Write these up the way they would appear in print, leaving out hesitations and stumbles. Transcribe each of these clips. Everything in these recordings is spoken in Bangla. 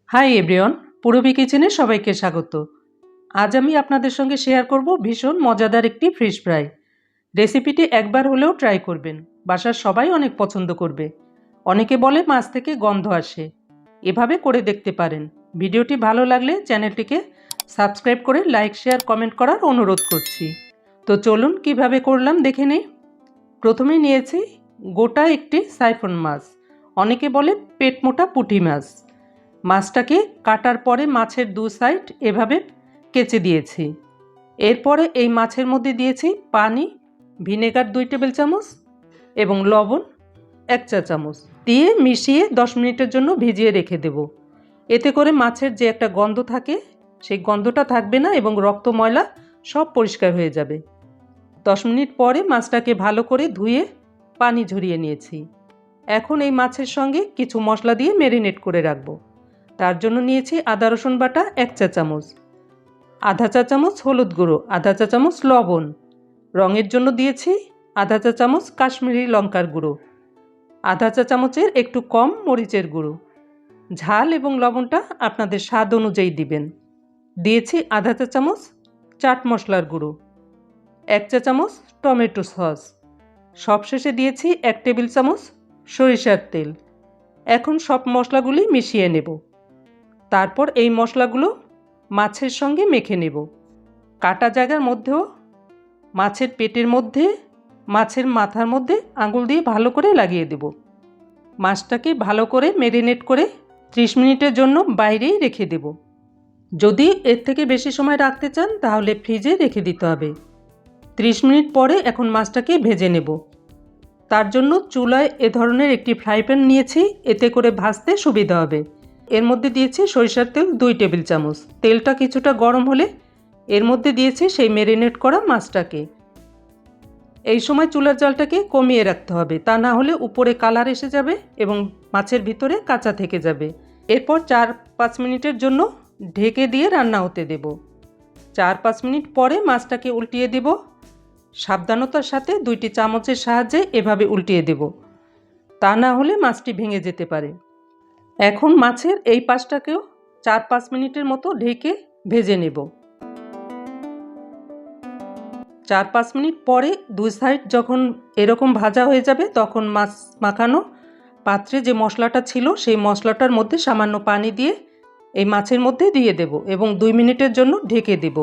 হাই এভরিওয়ান, পূরবী কিচেনে সবাইকে স্বাগত। আজ আমি আপনাদের সঙ্গে শেয়ার করব ভীষণ মজাদার একটি ফিশ ফ্রাই। রেসিপিটি একবার হলেও ট্রাই করবেন, বাসার সবাই অনেক পছন্দ করবে। অনেকে বলে মাছ থেকে গন্ধ আসে, এভাবে করে দেখতে পারেন। ভিডিওটি ভালো লাগলে চ্যানেলটিকে সাবস্ক্রাইব করে লাইক শেয়ার কমেন্ট করার অনুরোধ করছি। তো চলুন কিভাবে করলাম দেখে নেই। প্রথমে নিয়েছি গোটা একটি সাইফন মাছ, অনেকে বলে পেট মোটা পুঁটি মাছ। মাছটাকে কাটার পরে মাছের দু সাইড এভাবে কেচে দিয়েছি। এরপরে এই মাছের মধ্যে দিয়েছি পানি, ভিনেগার 2 টেবিল চামচ এবং লবণ 1 চা চামচ দিয়ে মিশিয়ে 10 মিনিটের জন্য ভিজিয়ে রেখে দেব। এতে করে মাছের যে একটা গন্ধ থাকে সেই গন্ধটা থাকবে না এবং রক্ত ময়লা সব পরিষ্কার হয়ে যাবে। 10 মিনিট পরে মাছটাকে ভালো করে ধুয়ে পানি ঝরিয়ে নিয়েছি। এখন এই মাছের সঙ্গে কিছু মশলা দিয়ে ম্যারিনেট করে রাখবো। তার জন্য নিয়েছি আদা রসুন বাটা 1 চা চামচ, আধা চা চামচ হলুদ গুঁড়ো, আধা চা চামচ লবণ, রঙের জন্য দিয়েছি আধা চা চামচ কাশ্মীরি লঙ্কার গুঁড়ো, আধা চা চামচের একটু কম মরিচের গুঁড়ো। ঝাল এবং লবণটা আপনাদের স্বাদ অনুযায়ী দিবেন। দিয়েছি আধা চা চামচ চাট মশলার গুঁড়ো, 1 চা চামচ টমেটো সস, সবশেষে দিয়েছি 1 টেবিল চামচ সরিষার তেল। এখন সব মশলাগুলি মিশিয়ে নেব। তারপর এই মশলাগুলো মাছের সঙ্গে মেখে নেব। কাটা জায়গার মধ্যেও, মাছের পেটের মধ্যে, মাছের মাথার মধ্যে আঙুল দিয়ে ভালো করে লাগিয়ে দেব। মাছটাকে ভালো করে ম্যারিনেট করে 30 মিনিটের জন্য বাইরেই রেখে দেব। যদি এর থেকে বেশি সময় রাখতে চান তাহলে ফ্রিজে রেখে দিতে হবে। 30 মিনিট পরে এখন মাছটাকে ভেজে নেব। তার জন্য চুলায় এ ধরনের একটি ফ্রাই প্যান নিয়েছি, এতে করে ভাজতে সুবিধা হবে। এর মধ্যে দিয়েছি সরিষার তেল 2 টেবিল চামচ। তেলটা কিছুটা গরম হলে এর মধ্যে দিয়েছি সেই ম্যারিনেট করা মাছটাকে। এই সময় চুলার জালটাকে কমিয়ে রাখতে হবে, তা না হলে উপরে কালার এসে যাবে এবং মাছের ভিতরে কাঁচা থেকে যাবে। এরপর 4-5 মিনিটের জন্য ঢেকে দিয়ে রান্না হতে দেব। 4-5 মিনিট পরে মাছটাকে উল্টিয়ে দেব। সাবধানতার সাথে 2টি চামচের সাহায্যে এভাবে উল্টিয়ে দেব, তা না হলে মাছটি ভেঙে যেতে পারে। এখন মাছের এই পাশটাকেও 4-5 মিনিটের মতো ঢেকে ভেজে নেব। 4-5 মিনিট পরে দুই সাইড যখন এরকম ভাজা হয়ে যাবে তখন মাছ মাখানো পাত্রে যে মশলাটা ছিল সেই মশলাটার মধ্যে সামান্য পানি দিয়ে এই মাছের মধ্যে দিয়ে দেব এবং 2 মিনিটের জন্য ঢেকে দেব।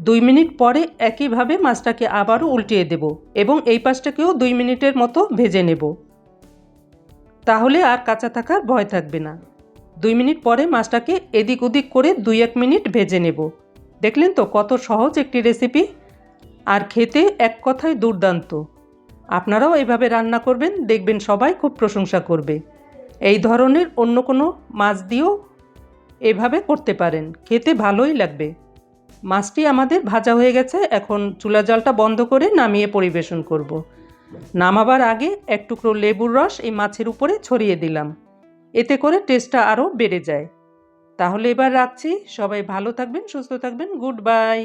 2 মিনিট পরে একইভাবে মাছটাকে আবারও উল্টিয়ে দেব এবং এই পাশটাকেও 2 মিনিটের মতো ভেজে নেব। তাহলে আর কাঁচা থাকার ভয় থাকবে না। 2 মিনিট পরে মাছটাকে এদিক ওদিক করে 2-1 মিনিট ভেজে নেব। দেখলেন তো কত সহজ একটি রেসিপি, আর খেতে এক কথায় দুর্দান্ত। আপনারাও এভাবে রান্না করবেন, দেখবেন সবাই খুব প্রশংসা করবে। এই ধরনের অন্য কোনো মাছ দিয়েও এভাবে করতে পারেন, খেতে ভালোই লাগবে। মাছটি আমাদের ভাজা হয়ে গেছে, এখন চুলা জালটা বন্ধ করে নামিয়ে পরিবেশন করব। নামাবার আগে এক টুকরো লেবুর রস এই মাছের উপরে ছড়িয়ে দিলাম, এতে করে টেস্টটা আরও বেড়ে যায়। তাহলে এবার রাখছি, সবাই ভালো থাকবেন, সুস্থ থাকবেন, গুড বাই।